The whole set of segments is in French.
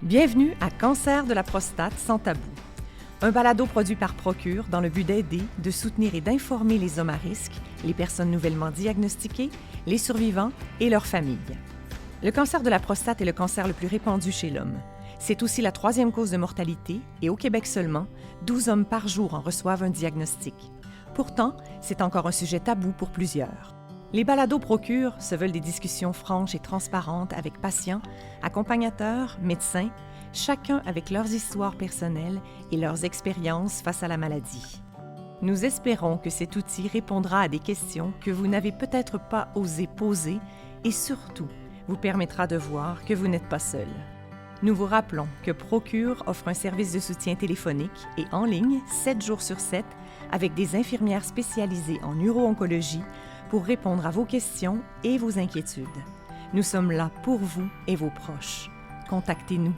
Bienvenue à Cancer de la prostate sans tabou, un balado produit par Procure dans le but d'aider, de soutenir et d'informer les hommes à risque, les personnes nouvellement diagnostiquées, les survivants et leurs familles. Le cancer de la prostate est le cancer le plus répandu chez l'homme. C'est aussi la troisième cause de mortalité et au Québec seulement, 12 hommes par jour en reçoivent un diagnostic. Pourtant, c'est encore un sujet tabou pour plusieurs. Les balados Procure se veulent des discussions franches et transparentes avec patients, accompagnateurs, médecins, chacun avec leurs histoires personnelles et leurs expériences face à la maladie. Nous espérons que cet outil répondra à des questions que vous n'avez peut-être pas osé poser et surtout vous permettra de voir que vous n'êtes pas seul. Nous vous rappelons que Procure offre un service de soutien téléphonique et en ligne 7 jours sur 7 avec des infirmières spécialisées en uro-oncologie pour répondre à vos questions et vos inquiétudes. Nous sommes là pour vous et vos proches. Contactez-nous.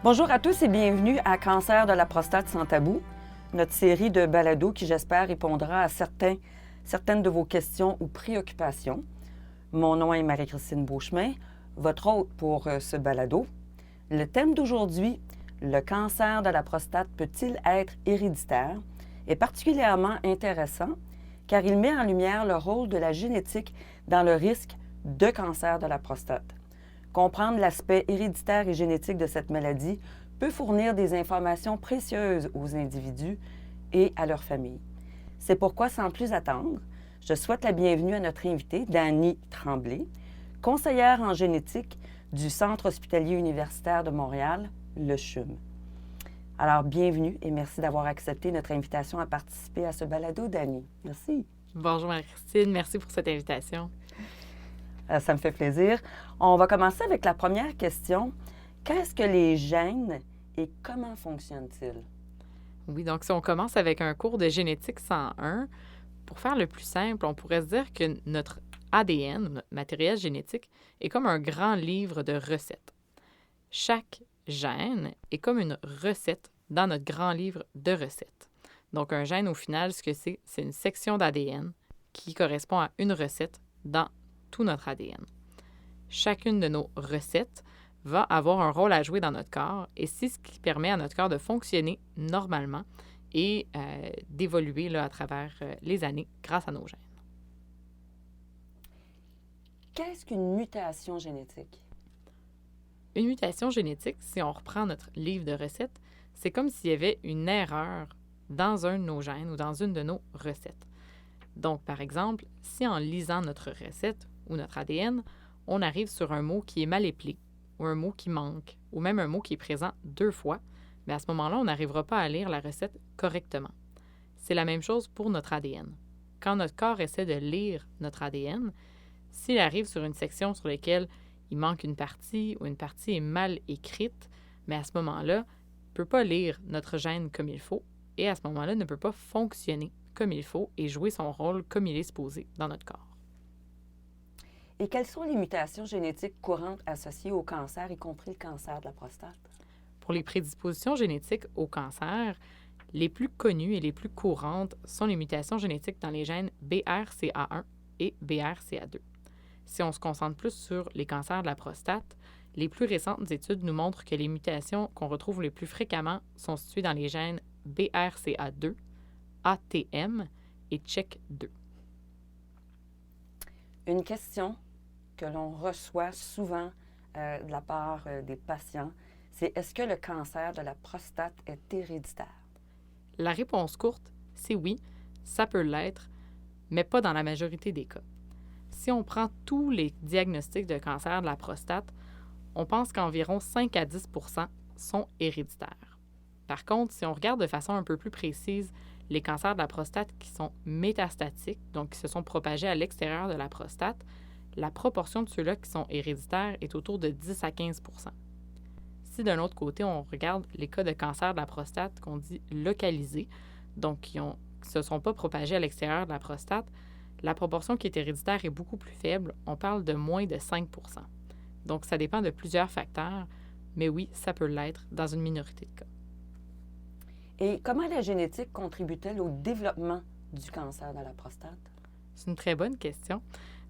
Bonjour à tous et bienvenue à Cancer de la prostate sans tabou, notre série de balados qui, j'espère, répondra à certaines de vos questions ou préoccupations. Mon nom est Marie-Christine Beauchemin, votre hôte pour ce balado. Le thème d'aujourd'hui, le cancer de la prostate peut-il être héréditaire, est particulièrement intéressant car il met en lumière le rôle de la génétique dans le risque de cancer de la prostate. Comprendre l'aspect héréditaire et génétique de cette maladie peut fournir des informations précieuses aux individus et à leurs familles. C'est pourquoi, sans plus attendre, je souhaite la bienvenue à notre invitée, Dany Tremblay, conseillère en génétique du Centre hospitalier universitaire de Montréal, le CHUM. Alors, bienvenue et merci d'avoir accepté notre invitation à participer à ce balado, Dany. Merci. Bonjour Marie-Christine, merci pour cette invitation. Ça me fait plaisir. On va commencer avec la première question. Qu'est-ce que les gènes et comment fonctionnent-ils? Oui, donc si on commence avec un cours de génétique 101, pour faire le plus simple, on pourrait se dire que notre ADN, notre matériel génétique, est comme un grand livre de recettes. Chaque gène est comme une recette dans notre grand livre de recettes. Donc un gène, au final, ce que c'est une section d'ADN qui correspond à une recette dans tout notre ADN. Chacune de nos recettes va avoir un rôle à jouer dans notre corps et c'est ce qui permet à notre corps de fonctionner normalement et d'évoluer là, à travers les années grâce à nos gènes. Qu'est-ce qu'une mutation génétique? Une mutation génétique, si on reprend notre livre de recettes, c'est comme s'il y avait une erreur dans un de nos gènes ou dans une de nos recettes. Donc, par exemple, si en lisant notre recette ou notre ADN, on arrive sur un mot qui est mal éplé, ou un mot qui manque, ou même un mot qui est présent 2 fois, bien à ce moment-là, on n'arrivera pas à lire la recette correctement. C'est la même chose pour notre ADN. Quand notre corps essaie de lire notre ADN, s'il arrive sur une section sur laquelle il manque une partie ou une partie est mal écrite, mais à ce moment-là, il ne peut pas lire notre gène comme il faut et à ce moment-là, ne peut pas fonctionner comme il faut et jouer son rôle comme il est supposé dans notre corps. Et quelles sont les mutations génétiques courantes associées au cancer, y compris le cancer de la prostate? Pour les prédispositions génétiques au cancer, les plus connues et les plus courantes sont les mutations génétiques dans les gènes BRCA1 et BRCA2. Si on se concentre plus sur les cancers de la prostate, les plus récentes études nous montrent que les mutations qu'on retrouve les plus fréquemment sont situées dans les gènes BRCA2, ATM et CHEK2. Une question que l'on reçoit souvent de la part des patients, c'est est-ce que le cancer de la prostate est héréditaire? La réponse courte, c'est oui, ça peut l'être, mais pas dans la majorité des cas. Si on prend tous les diagnostics de cancer de la prostate, on pense qu'environ 5 à 10 % sont héréditaires. Par contre, si on regarde de façon un peu plus précise les cancers de la prostate qui sont métastatiques, donc qui se sont propagés à l'extérieur de la prostate, la proportion de ceux-là qui sont héréditaires est autour de 10 à 15 %. Si d'un autre côté, on regarde les cas de cancer de la prostate qu'on dit localisés, donc qui ne se sont pas propagés à l'extérieur de la prostate, la proportion qui est héréditaire est beaucoup plus faible. On parle de moins de 5 %. Donc, ça dépend de plusieurs facteurs, mais oui, ça peut l'être dans une minorité de cas. Et comment la génétique contribue-t-elle au développement du cancer de la prostate? C'est une très bonne question.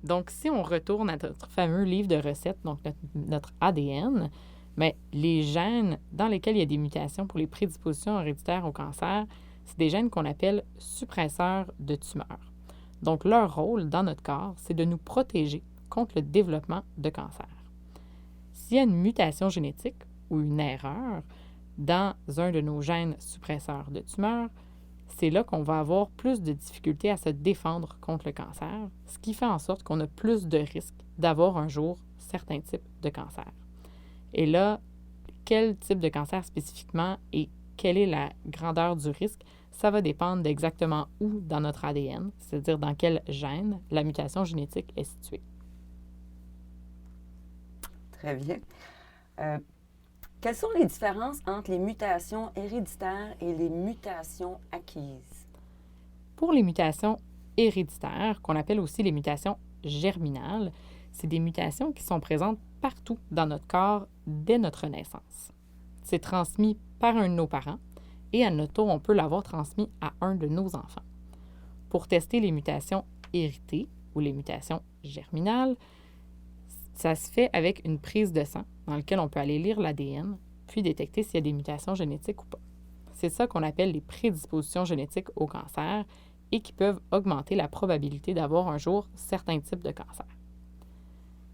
Donc, si on retourne à notre fameux livre de recettes, donc notre ADN, bien, les gènes dans lesquels il y a des mutations pour les prédispositions héréditaires au cancer, c'est des gènes qu'on appelle suppresseurs de tumeurs. Donc, leur rôle dans notre corps, c'est de nous protéger contre le développement de cancer. S'il y a une mutation génétique ou une erreur dans un de nos gènes suppresseurs de tumeurs, c'est là qu'on va avoir plus de difficultés à se défendre contre le cancer, ce qui fait en sorte qu'on a plus de risques d'avoir un jour certains types de cancer. Et là, quel type de cancer spécifiquement et quelle est la grandeur du risque, ça va dépendre d'exactement où dans notre ADN, c'est-à-dire dans quel gène la mutation génétique est située. Très bien. Quelles sont les différences entre les mutations héréditaires et les mutations acquises? Pour les mutations héréditaires, qu'on appelle aussi les mutations germinales, c'est des mutations qui sont présentes partout dans notre corps dès notre naissance. C'est transmis par un de nos parents et à notre tour, on peut l'avoir transmis à un de nos enfants. Pour tester les mutations héritées ou les mutations germinales, ça se fait avec une prise de sang dans laquelle on peut aller lire l'ADN, puis détecter s'il y a des mutations génétiques ou pas. C'est ça qu'on appelle les prédispositions génétiques au cancer et qui peuvent augmenter la probabilité d'avoir un jour certains types de cancer.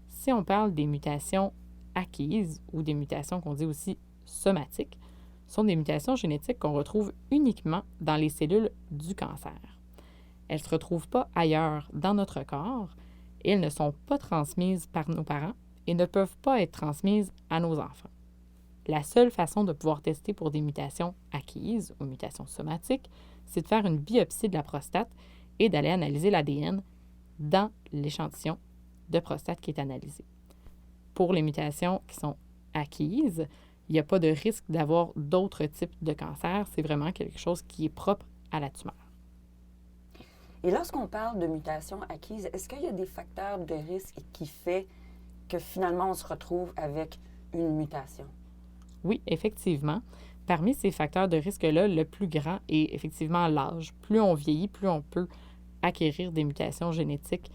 Si on parle des mutations acquises ou des mutations qu'on dit aussi somatiques, ce sont des mutations génétiques qu'on retrouve uniquement dans les cellules du cancer. Elles ne se retrouvent pas ailleurs dans notre corps et elles ne sont pas transmises par nos parents et ne peuvent pas être transmises à nos enfants. La seule façon de pouvoir tester pour des mutations acquises ou mutations somatiques, c'est de faire une biopsie de la prostate et d'aller analyser l'ADN dans l'échantillon de prostate qui est analysé. Pour les mutations qui sont acquises, il n'y a pas de risque d'avoir d'autres types de cancer. C'est vraiment quelque chose qui est propre à la tumeur. Et lorsqu'on parle de mutations acquises, est-ce qu'il y a des facteurs de risque qui font que finalement on se retrouve avec une mutation? Oui, effectivement. Parmi ces facteurs de risque-là, le plus grand est effectivement l'âge. Plus on vieillit, plus on peut acquérir des mutations génétiques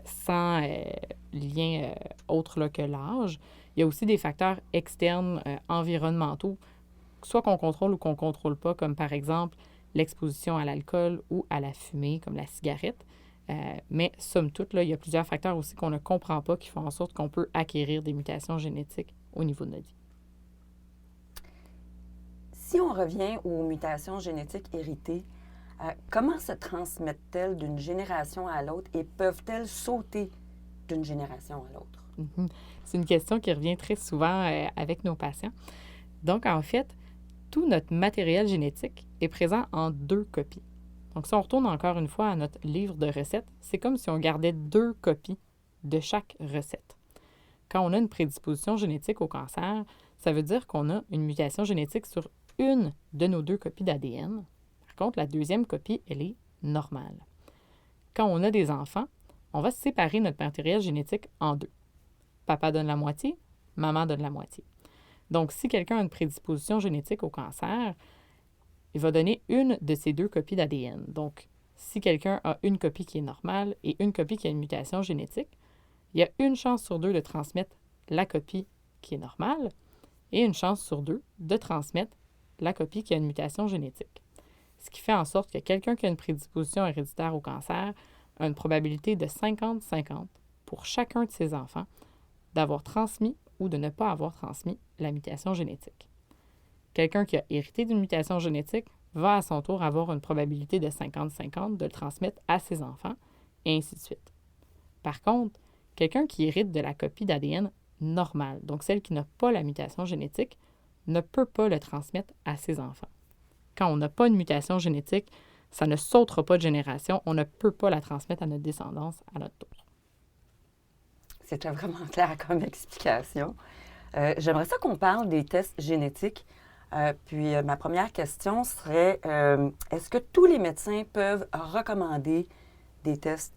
sans lien autre là, que l'âge. Il y a aussi des facteurs externes environnementaux, soit qu'on contrôle ou qu'on ne contrôle pas, comme par exemple l'exposition à l'alcool ou à la fumée, comme la cigarette. Mais somme toute, là, il y a plusieurs facteurs aussi qu'on ne comprend pas qui font en sorte qu'on peut acquérir des mutations génétiques au niveau de notre vie. Si on revient aux mutations génétiques héritées, comment se transmettent-elles d'une génération à l'autre et peuvent-elles sauter d'une génération à l'autre? Mm-hmm. C'est une question qui revient très souvent avec nos patients. Donc, en fait, tout notre matériel génétique est présent en 2 copies. Donc, si on retourne encore une fois à notre livre de recettes, c'est comme si on gardait 2 copies de chaque recette. Quand on a une prédisposition génétique au cancer, ça veut dire qu'on a une mutation génétique sur une de nos 2 copies d'ADN. Par contre, la deuxième copie, elle est normale. Quand on a des enfants, on va séparer notre matériel génétique en 2. Papa donne la moitié, maman donne la moitié. Donc, si quelqu'un a une prédisposition génétique au cancer, il va donner une de ces 2 copies d'ADN. Donc, si quelqu'un a une copie qui est normale et une copie qui a une mutation génétique, il y a une chance sur 2 de transmettre la copie qui est normale et une chance sur 2 de transmettre la copie qui a une mutation génétique. Ce qui fait en sorte que quelqu'un qui a une prédisposition héréditaire au cancer a une probabilité de 50-50 pour chacun de ses enfants d'avoir transmis ou de ne pas avoir transmis la mutation génétique. Quelqu'un qui a hérité d'une mutation génétique va à son tour avoir une probabilité de 50-50 de le transmettre à ses enfants, et ainsi de suite. Par contre, quelqu'un qui hérite de la copie d'ADN normale, donc celle qui n'a pas la mutation génétique, ne peut pas le transmettre à ses enfants. Quand on n'a pas une mutation génétique, ça ne sautera pas de génération, on ne peut pas la transmettre à notre descendance à notre tour. C'était vraiment clair comme explication. J'aimerais ça qu'on parle des tests génétiques. Puis ma première question serait, est-ce que tous les médecins peuvent recommander des tests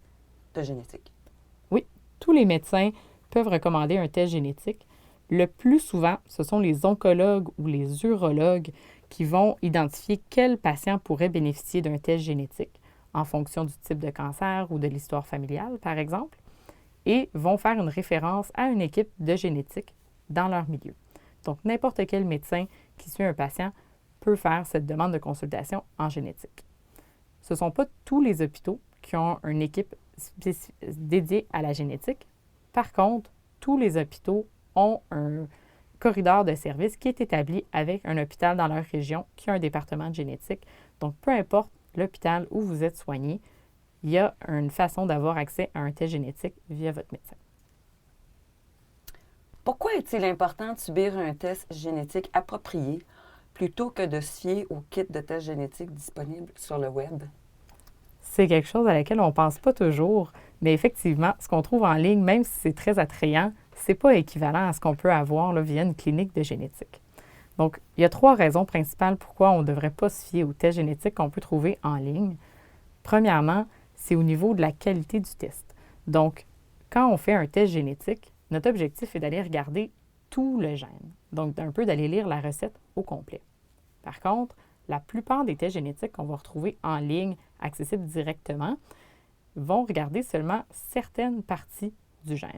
de génétique? Oui, tous les médecins peuvent recommander un test génétique. Le plus souvent, ce sont les oncologues ou les urologues qui vont identifier quel patient pourrait bénéficier d'un test génétique en fonction du type de cancer ou de l'histoire familiale, par exemple, et vont faire une référence à une équipe de génétique dans leur milieu. Donc, n'importe quel médecin qui suit un patient peut faire cette demande de consultation en génétique. Ce ne sont pas tous les hôpitaux qui ont une équipe dédiée à la génétique. Par contre, tous les hôpitaux ont un corridor de service qui est établi avec un hôpital dans leur région qui a un département de génétique. Donc, peu importe l'hôpital où vous êtes soigné, il y a une façon d'avoir accès à un test génétique via votre médecin. Pourquoi est-il important de subir un test génétique approprié plutôt que de se fier au kit de test génétique disponible sur le web? C'est quelque chose à laquelle on ne pense pas toujours, mais effectivement, ce qu'on trouve en ligne, même si c'est très attrayant, ce n'est pas équivalent à ce qu'on peut avoir là, via une clinique de génétique. Donc, il y a 3 raisons principales pourquoi on ne devrait pas se fier aux tests génétiques qu'on peut trouver en ligne. Premièrement, c'est au niveau de la qualité du test. Donc, quand on fait un test génétique, notre objectif est d'aller regarder tout le gène, donc d'un peu d'aller lire la recette au complet. Par contre, la plupart des tests génétiques qu'on va retrouver en ligne, accessibles directement, vont regarder seulement certaines parties du gène.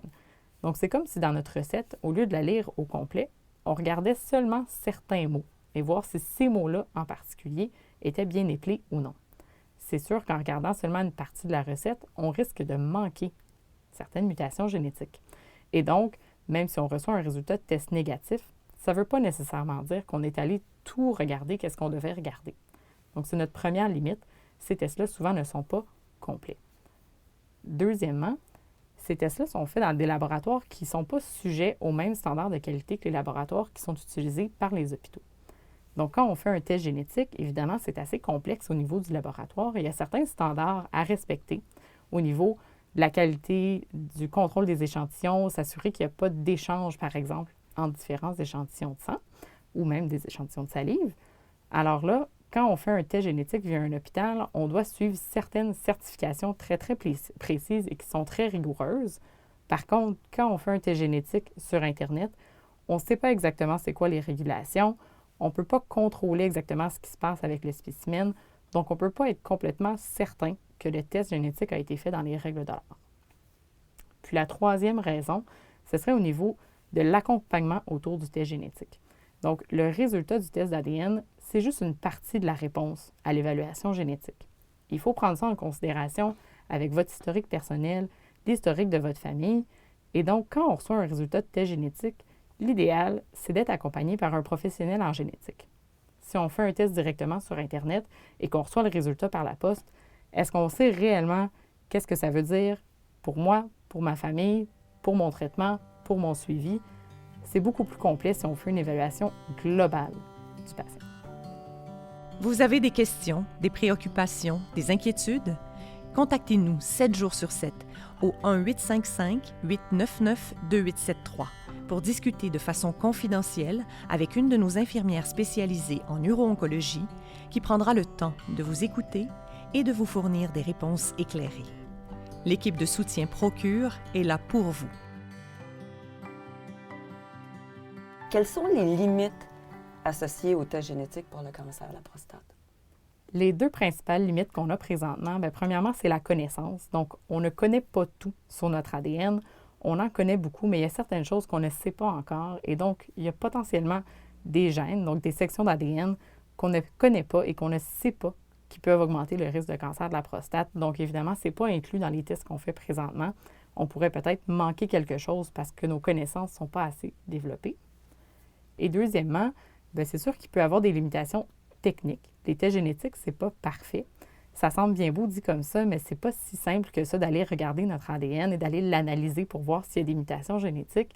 Donc, c'est comme si dans notre recette, au lieu de la lire au complet, on regardait seulement certains mots et voir si ces mots-là en particulier étaient bien épelés ou non. C'est sûr qu'en regardant seulement une partie de la recette, on risque de manquer certaines mutations génétiques. Et donc, même si on reçoit un résultat de test négatif, ça ne veut pas nécessairement dire qu'on est allé tout regarder, qu'est-ce qu'on devait regarder. Donc, c'est notre première limite. Ces tests-là, souvent, ne sont pas complets. Deuxièmement, ces tests-là sont faits dans des laboratoires qui ne sont pas sujets aux mêmes standards de qualité que les laboratoires qui sont utilisés par les hôpitaux. Donc, quand on fait un test génétique, évidemment, c'est assez complexe au niveau du laboratoire et il y a certains standards à respecter au niveau de la qualité du contrôle des échantillons, s'assurer qu'il n'y a pas d'échange, par exemple, entre différents échantillons de sang ou même des échantillons de salive. Alors là, quand on fait un test génétique via un hôpital, on doit suivre certaines certifications très, très précises et qui sont très rigoureuses. Par contre, quand on fait un test génétique sur Internet, on ne sait pas exactement c'est quoi les régulations. On ne peut pas contrôler exactement ce qui se passe avec le spécimen. Donc, on ne peut pas être complètement certain que le test génétique a été fait dans les règles de l'art. Puis la troisième raison, ce serait au niveau de l'accompagnement autour du test génétique. Donc, le résultat du test d'ADN, c'est juste une partie de la réponse à l'évaluation génétique. Il faut prendre ça en considération avec votre historique personnel, l'historique de votre famille. Et donc, quand on reçoit un résultat de test génétique, l'idéal, c'est d'être accompagné par un professionnel en génétique. Si on fait un test directement sur Internet et qu'on reçoit le résultat par la poste, est-ce qu'on sait réellement qu'est-ce que ça veut dire pour moi, pour ma famille, pour mon traitement, pour mon suivi? C'est beaucoup plus complet si on fait une évaluation globale du patient. Vous avez des questions, des préoccupations, des inquiétudes? Contactez-nous 7 jours sur 7 au 1-855-899-2873 pour discuter de façon confidentielle avec une de nos infirmières spécialisées en uro-oncologie qui prendra le temps de vous écouter et de vous fournir des réponses éclairées. L'équipe de soutien Procure est là pour vous. Quelles sont les limites associées au test génétique pour le cancer de la prostate? Les 2 principales limites qu'on a présentement, premièrement, c'est la connaissance. Donc, on ne connaît pas tout sur notre ADN. On en connaît beaucoup, mais il y a certaines choses qu'on ne sait pas encore. Et donc, il y a potentiellement des gènes, donc des sections d'ADN qu'on ne connaît pas et qu'on ne sait pas qui peuvent augmenter le risque de cancer de la prostate. Donc, évidemment, ce n'est pas inclus dans les tests qu'on fait présentement. On pourrait peut-être manquer quelque chose parce que nos connaissances ne sont pas assez développées. Et deuxièmement, c'est sûr qu'il peut y avoir des limitations techniques. Les tests génétiques, ce n'est pas parfait. Ça semble bien beau dit comme ça, mais ce n'est pas si simple que ça d'aller regarder notre ADN et d'aller l'analyser pour voir s'il y a des mutations génétiques.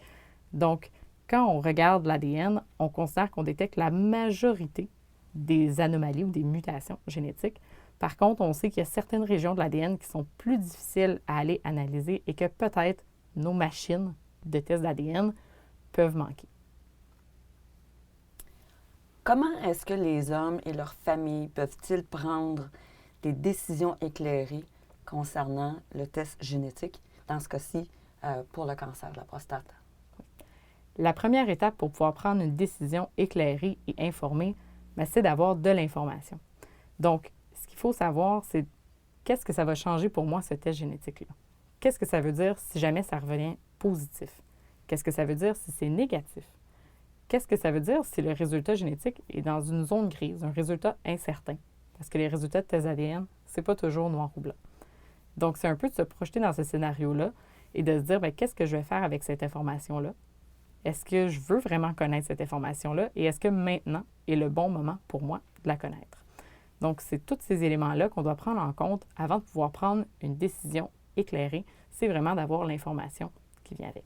Donc, quand on regarde l'ADN, on considère qu'on détecte la majorité des anomalies ou des mutations génétiques. Par contre, on sait qu'il y a certaines régions de l'ADN qui sont plus difficiles à aller analyser et que peut-être nos machines de tests d'ADN peuvent manquer. Comment est-ce que les hommes et leurs familles peuvent-ils prendre des décisions éclairées concernant le test génétique, dans ce cas-ci, pour le cancer de la prostate? La première étape pour pouvoir prendre une décision éclairée et informée, c'est d'avoir de l'information. Donc, ce qu'il faut savoir, c'est qu'est-ce que ça va changer pour moi, ce test génétique-là? Qu'est-ce que ça veut dire si jamais ça revenait positif? Qu'est-ce que ça veut dire si c'est négatif? Qu'est-ce que ça veut dire si le résultat génétique est dans une zone grise, un résultat incertain? Parce que les résultats de test ADN, c'est pas toujours noir ou blanc. Donc, c'est un peu de se projeter dans ce scénario-là et de se dire, bien, qu'est-ce que je vais faire avec cette information-là? Est-ce que je veux vraiment connaître cette information-là? Et est-ce que maintenant est le bon moment pour moi de la connaître? Donc, c'est tous ces éléments-là qu'on doit prendre en compte avant de pouvoir prendre une décision éclairée. C'est vraiment d'avoir l'information qui vient avec.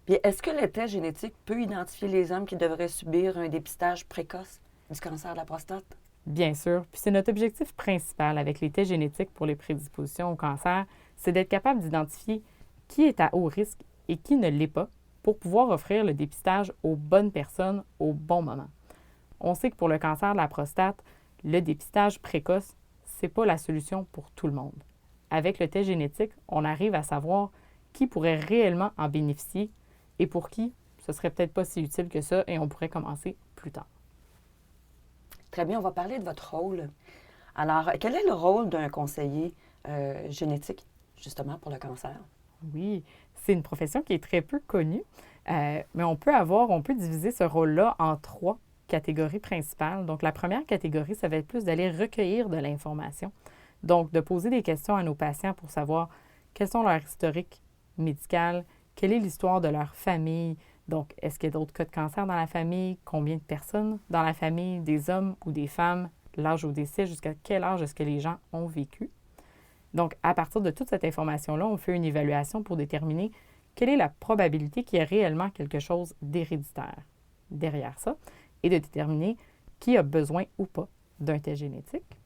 Puis, est-ce que le test génétique peut identifier les hommes qui devraient subir un dépistage précoce du cancer de la prostate? Bien sûr, puis c'est notre objectif principal avec les tests génétiques pour les prédispositions au cancer, c'est d'être capable d'identifier qui est à haut risque et qui ne l'est pas pour pouvoir offrir le dépistage aux bonnes personnes au bon moment. On sait que pour le cancer de la prostate, le dépistage précoce, ce n'est pas la solution pour tout le monde. Avec le test génétique, on arrive à savoir qui pourrait réellement en bénéficier et pour qui ce serait peut-être pas si utile que ça et on pourrait commencer plus tard. Très bien, on va parler de votre rôle. Alors, quel est le rôle d'un conseiller génétique, justement, pour le cancer? Oui, c'est une profession qui est très peu connue, mais on peut diviser ce rôle-là en 3 catégories principales. Donc, la première catégorie, ça va être plus d'aller recueillir de l'information. Donc, de poser des questions à nos patients pour savoir quels sont leurs historiques médicaux, quelle est l'histoire de leur famille. Donc, est-ce qu'il y a d'autres cas de cancer dans la famille? Combien de personnes dans la famille, des hommes ou des femmes, l'âge au décès, jusqu'à quel âge est-ce que les gens ont vécu? Donc, à partir de toute cette information-là, on fait une évaluation pour déterminer quelle est la probabilité qu'il y ait réellement quelque chose d'héréditaire derrière ça et de déterminer qui a besoin ou pas d'un test génétique.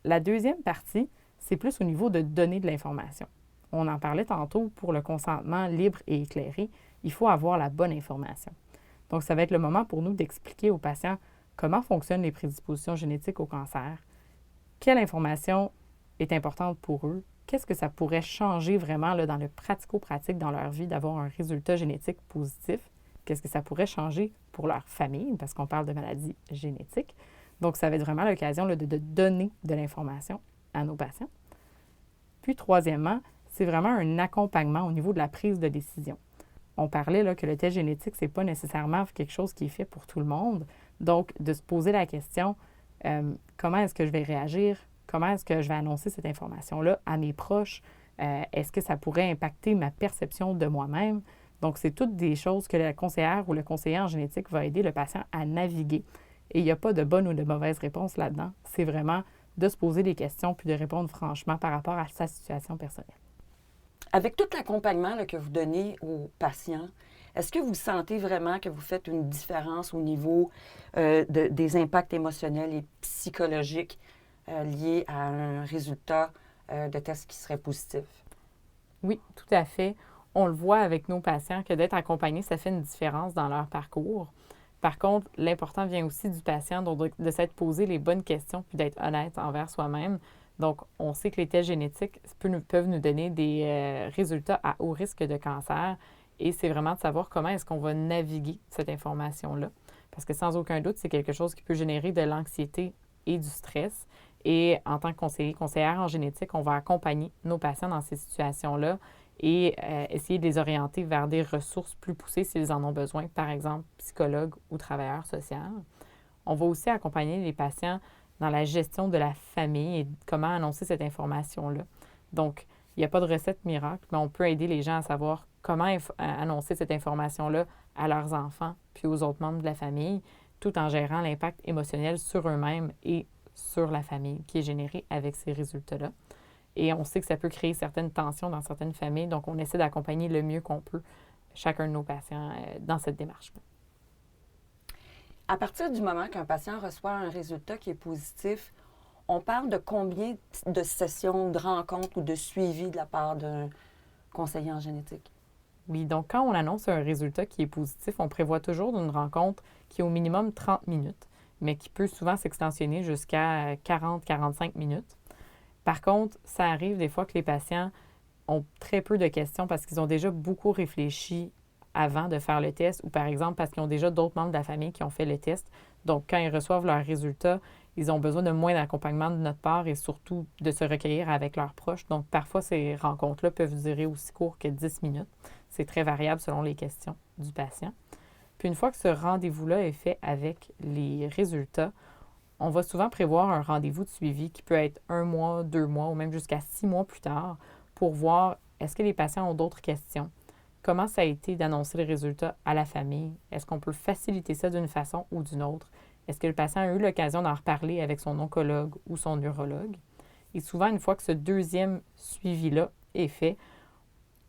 La deuxième partie, c'est plus au niveau de donner de l'information. On en parlait tantôt, pour le consentement libre et éclairé, il faut avoir la bonne information. Donc, ça va être le moment pour nous d'expliquer aux patients comment fonctionnent les prédispositions génétiques au cancer, quelle information est importante pour eux, qu'est-ce que ça pourrait changer vraiment là, dans le pratico-pratique dans leur vie d'avoir un résultat génétique positif, qu'est-ce que ça pourrait changer pour leur famille, parce qu'on parle de maladies génétiques. Donc, ça va être vraiment l'occasion là, de donner de l'information à nos patients. Puis, troisièmement, c'est vraiment un accompagnement au niveau de la prise de décision. On parlait là, que le test génétique, ce n'est pas nécessairement quelque chose qui est fait pour tout le monde. Donc, de se poser la question, comment est-ce que je vais réagir? Comment est-ce que je vais annoncer cette information-là à mes proches? Est-ce que ça pourrait impacter ma perception de moi-même? Donc, c'est toutes des choses que la conseillère ou le conseiller en génétique va aider le patient à naviguer. Et il n'y a pas de bonne ou de mauvaise réponse là-dedans. C'est vraiment de se poser des questions puis de répondre franchement par rapport à sa situation personnelle. Avec tout l'accompagnement là, que vous donnez aux patients, est-ce que vous sentez vraiment que vous faites une différence au niveau des impacts émotionnels et psychologiques liés à un résultat de test qui serait positif? Oui, tout à fait. On le voit avec nos patients que d'être accompagné, ça fait une différence dans leur parcours. Par contre, l'important vient aussi du patient, donc de s'être posé les bonnes questions puis d'être honnête envers soi-même. Donc, on sait que les tests génétiques peuvent nous donner des résultats à haut risque de cancer et c'est vraiment de savoir comment est-ce qu'on va naviguer cette information-là. Parce que sans aucun doute, c'est quelque chose qui peut générer de l'anxiété et du stress. Et en tant que conseillère en génétique, on va accompagner nos patients dans ces situations-là et essayer de les orienter vers des ressources plus poussées s'ils en ont besoin, par exemple psychologue ou travailleur social. On va aussi accompagner les patients dans la gestion de la famille et comment annoncer cette information-là. Donc, il n'y a pas de recette miracle, mais on peut aider les gens à savoir comment annoncer cette information-là à leurs enfants puis aux autres membres de la famille, tout en gérant l'impact émotionnel sur eux-mêmes et sur la famille qui est généré avec ces résultats-là. Et on sait que ça peut créer certaines tensions dans certaines familles, donc on essaie d'accompagner le mieux qu'on peut chacun de nos patients dans cette démarche-là. À partir du moment qu'un patient reçoit un résultat qui est positif, on parle de combien de sessions, de rencontres ou de suivi de la part d'un conseiller en génétique? Oui, donc quand on annonce un résultat qui est positif, on prévoit toujours une rencontre qui est au minimum 30 minutes, mais qui peut souvent s'extensionner jusqu'à 40-45 minutes. Par contre, ça arrive des fois que les patients ont très peu de questions parce qu'ils ont déjà beaucoup réfléchi avant de faire le test ou par exemple parce qu'ils ont déjà d'autres membres de la famille qui ont fait le test. Donc, quand ils reçoivent leurs résultats, Ils ont besoin de moins d'accompagnement de notre part et surtout de se recueillir avec leurs proches. Donc, parfois, ces rencontres-là peuvent durer aussi court que 10 minutes. C'est très variable selon les questions du patient. Puis, une fois que ce rendez-vous-là est fait avec les résultats, on va souvent prévoir un rendez-vous de suivi qui peut être 1 mois, 2 mois ou même jusqu'à 6 mois plus tard pour voir est-ce que les patients ont d'autres questions. Comment ça a été d'annoncer les résultats à la famille? Est-ce qu'on peut faciliter ça d'une façon ou d'une autre? Est-ce que le patient a eu l'occasion d'en reparler avec son oncologue ou son neurologue? Et souvent, une fois que ce deuxième suivi-là est fait,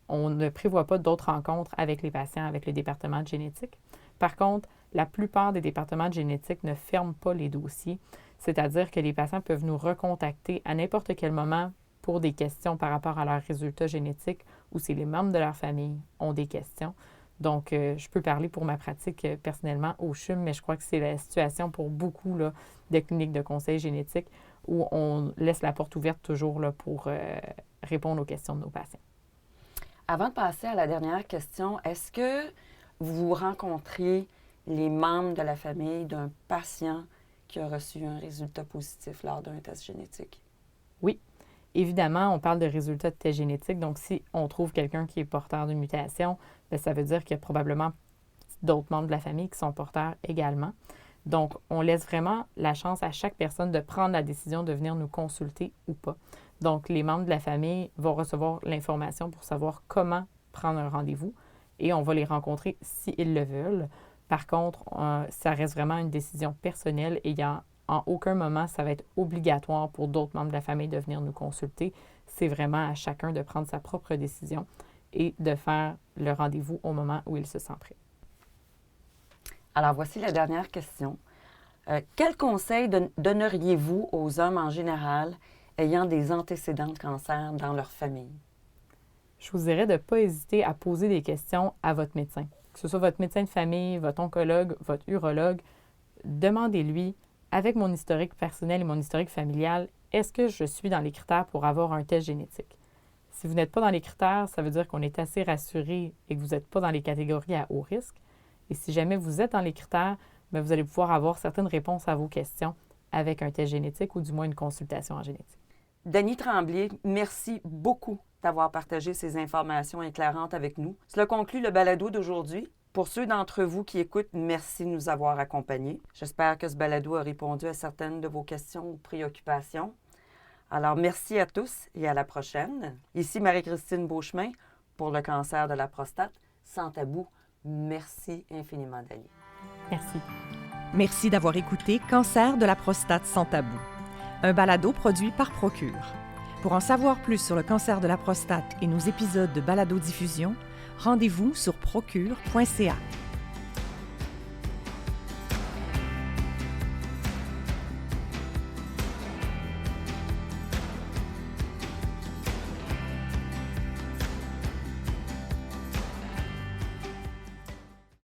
on ne prévoit pas d'autres rencontres avec les patients, avec le département de génétique. Par contre, la plupart des départements de génétique ne ferment pas les dossiers, c'est-à-dire que les patients peuvent nous recontacter à n'importe quel moment pour des questions par rapport à leurs résultats génétiques ou si les membres de leur famille ont des questions. Donc, je peux parler pour ma pratique personnellement au CHUM, mais je crois que c'est la situation pour beaucoup là, de cliniques de conseil génétique où on laisse la porte ouverte toujours là, pour répondre aux questions de nos patients. Avant de passer à la dernière question, est-ce que vous rencontrez les membres de la famille d'un patient qui a reçu un résultat positif lors d'un test génétique? Oui. Évidemment, on parle de résultats de test génétique. Donc, si on trouve quelqu'un qui est porteur d'une mutation, bien, ça veut dire qu'il y a probablement d'autres membres de la famille qui sont porteurs également. Donc, on laisse vraiment la chance à chaque personne de prendre la décision de venir nous consulter ou pas. Donc, les membres de la famille vont recevoir l'information pour savoir comment prendre un rendez-vous et on va les rencontrer s'ils le veulent. Par contre, ça reste vraiment une décision personnelle et en aucun moment, ça va être obligatoire pour d'autres membres de la famille de venir nous consulter. C'est vraiment à chacun de prendre sa propre décision et de faire le rendez-vous au moment où il se sent prêt. Alors, voici la dernière question. Quel conseil donneriez-vous aux hommes en général ayant des antécédents de cancer dans leur famille? Je vous dirais de ne pas hésiter à poser des questions à votre médecin. Que ce soit votre médecin de famille, votre oncologue, votre urologue, demandez-lui, avec mon historique personnel et mon historique familial, est-ce que je suis dans les critères pour avoir un test génétique? Si vous n'êtes pas dans les critères, ça veut dire qu'on est assez rassuré et que vous n'êtes pas dans les catégories à haut risque. Et si jamais vous êtes dans les critères, bien, vous allez pouvoir avoir certaines réponses à vos questions avec un test génétique ou du moins une consultation en génétique. Dany Tremblay, merci beaucoup d'avoir partagé ces informations éclairantes avec nous. Cela conclut le balado d'aujourd'hui. Pour ceux d'entre vous qui écoutent, merci de nous avoir accompagnés. J'espère que ce balado a répondu à certaines de vos questions ou préoccupations. Alors, merci à tous et à la prochaine. Ici Marie-Christine Beauchemin pour le cancer de la prostate. Sans tabou, merci infiniment, Dany. Merci. Merci d'avoir écouté Cancer de la prostate sans tabou, un balado produit par Procure. Pour en savoir plus sur le cancer de la prostate et nos épisodes de balado-diffusion, rendez-vous sur procure.ca.